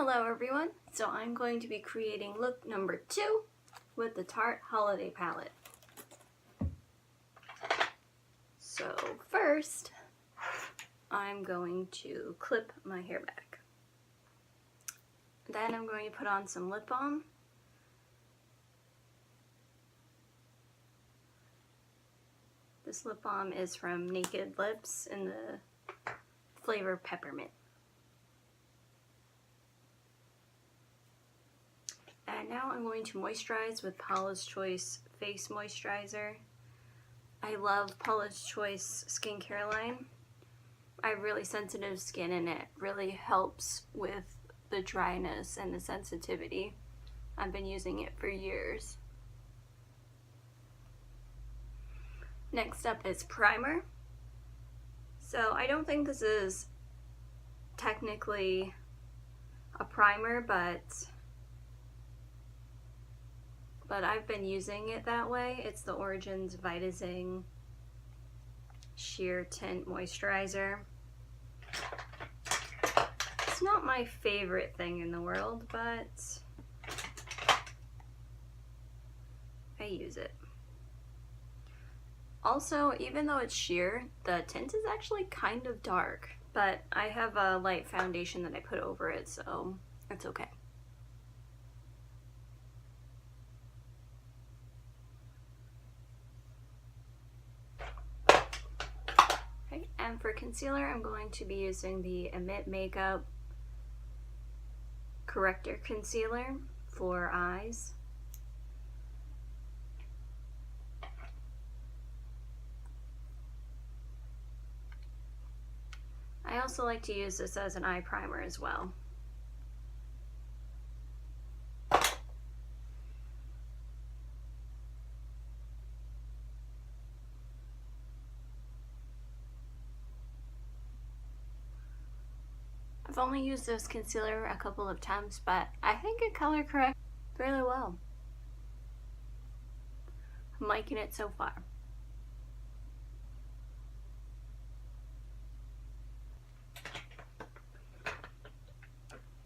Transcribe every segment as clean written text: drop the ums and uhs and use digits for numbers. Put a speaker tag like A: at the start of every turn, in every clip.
A: Hello everyone, so I'm going to be creating look number 2 with the Tarte Holiday Palette. So first, I'm going to clip my hair back. Then I'm going to put on some lip balm. This lip balm is from Naked Lips in the flavor peppermint. And now I'm going to moisturize with Paula's Choice Face Moisturizer. I love Paula's Choice skincare line. I have really sensitive skin and it really helps with the dryness and the sensitivity. I've been using it for years. Next up is primer. So I don't think this is technically a primer, but I've been using it that way. It's the Origins Vitazing Sheer Tint Moisturizer. It's not my favorite thing in the world, but I use it. Also, even though it's sheer, the tint is actually kind of dark, but I have a light foundation that I put over it, so it's okay. Okay, and for concealer, I'm going to be using the Emit Makeup Corrector Concealer for eyes. I also like to use this as an eye primer as well. I've only used this concealer a couple of times, but I think it color corrects really well. I'm liking it so far.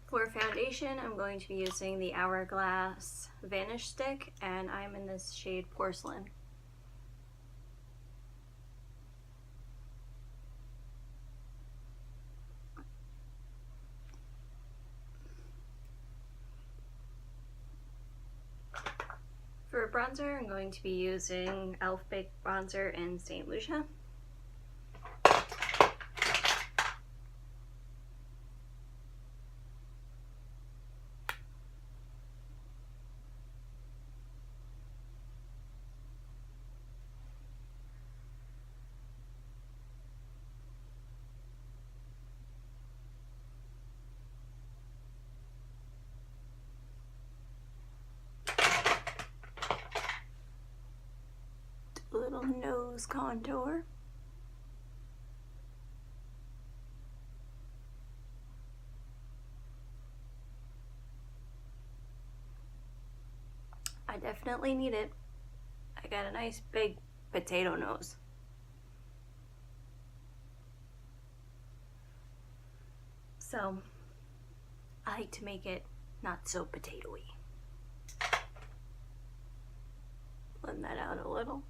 A: For foundation, I'm going to be using the Hourglass Vanish Stick, and I'm in this shade Porcelain. For bronzer, I'm going to be using e.l.f. Baked Bronzer in St. Lucia. Little nose contour. I definitely need it. I got a nice big potato nose. So I like to make it not so potatoey. Blend that out a little.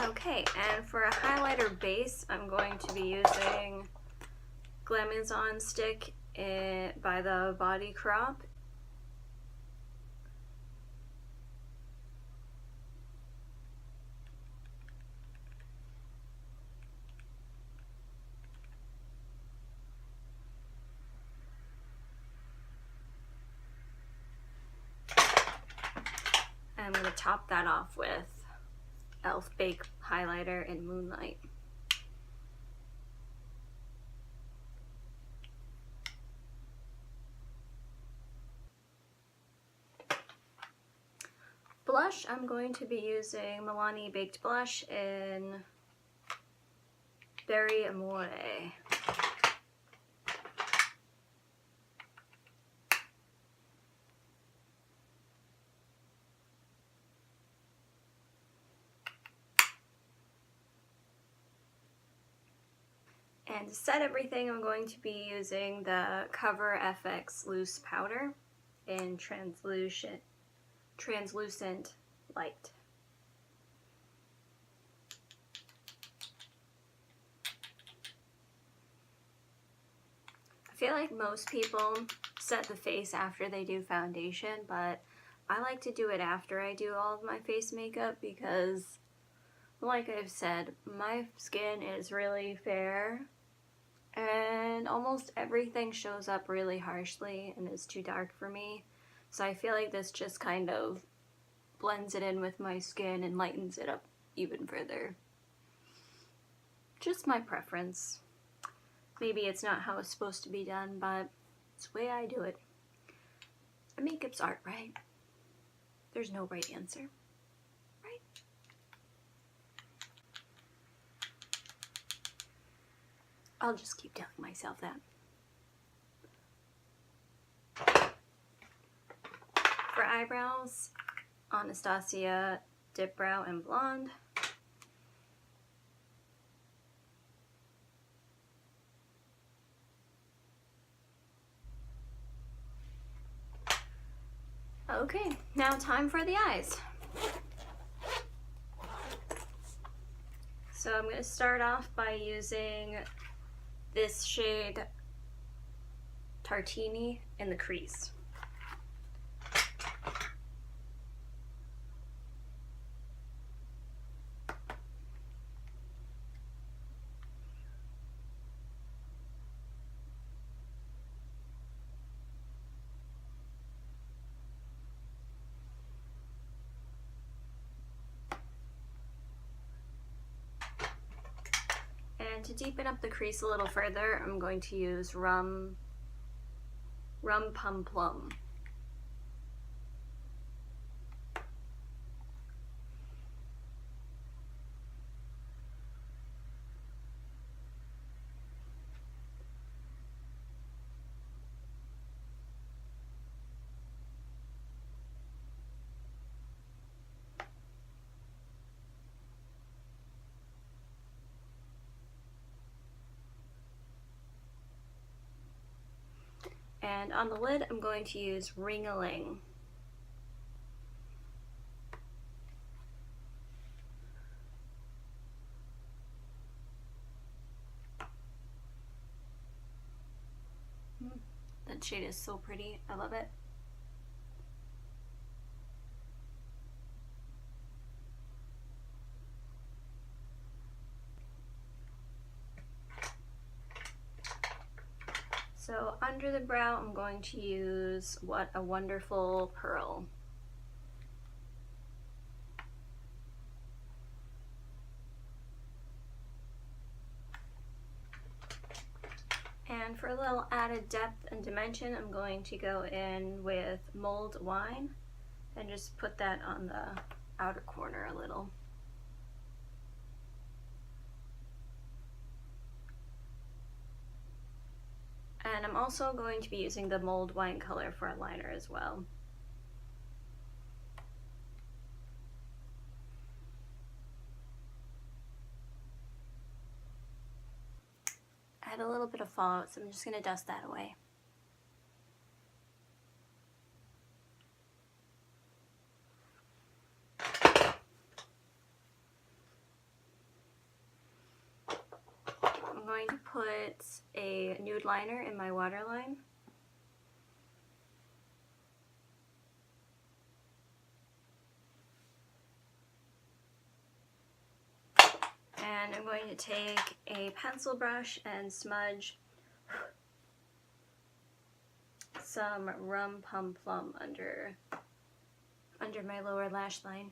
A: Okay, and for a highlighter base, I'm going to be using Glamazon Stick by the Body Crop. I'm going to top that off with e.l.f. Baked Highlighter in Moonlight. Blush, I'm going to be using Milani Baked Blush in Berry Amore. And to set everything, I'm going to be using the Cover FX Loose Powder in translucent light. I feel like most people set the face after they do foundation, but I like to do it after I do all of my face makeup because, like I've said, my skin is really fair and almost everything shows up really harshly and is too dark for me. So I feel like this just kind of blends it in with my skin and lightens it up even further. Just my preference. Maybe it's not how it's supposed to be done, but it's the way I do it. Makeup's art, right? There's no right answer, right? I'll just keep telling myself that. For eyebrows, Anastasia Dip Brow in Blonde. Okay, now time for the eyes. So I'm going to start off by using this shade Tartini in the crease. And to deepen up the crease a little further, I'm going to use Rum Pum Plum. And on the lid, I'm going to use Ring-a-Ling. That shade is so pretty. I love it. So under the brow, I'm going to use What a Wonderful Pearl. And for a little added depth and dimension, I'm going to go in with Mulled Wine and just put that on the outer corner a little. And I'm also going to be using the Mulled Wine color for a liner as well. I had a little bit of fallout, so I'm just going to dust that away. I'm going to put a nude liner in my waterline. And I'm going to take a pencil brush and smudge some Rum Pum Plum under my lower lash line.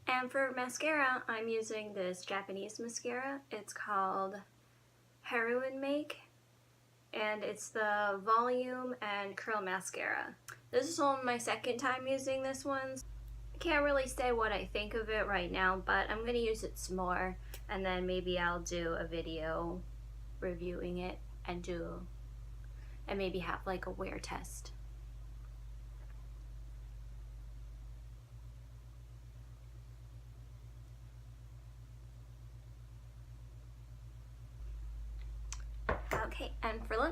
A: And for mascara, I'm using this Japanese mascara. It's called Heroin Make, and it's the Volume and Curl Mascara. This is only my second time using this one. I can't really say what I think of it right now, but I'm going to use it some more, and then maybe I'll do a video reviewing it and maybe have like a wear test.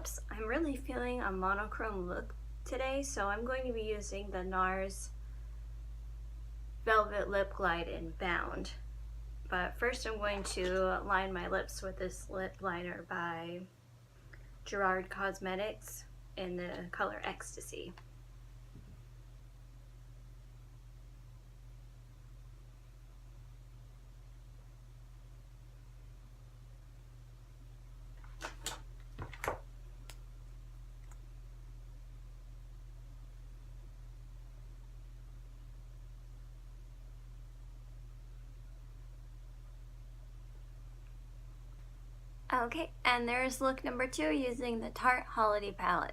A: lips, I'm really feeling a monochrome look today, so I'm going to be using the NARS Velvet Lip Glide in Bound. But first I'm going to line my lips with this lip liner by Gerard Cosmetics in the color Ecstasy. Okay, and there's look number 2 using the Tarte Holiday Palette.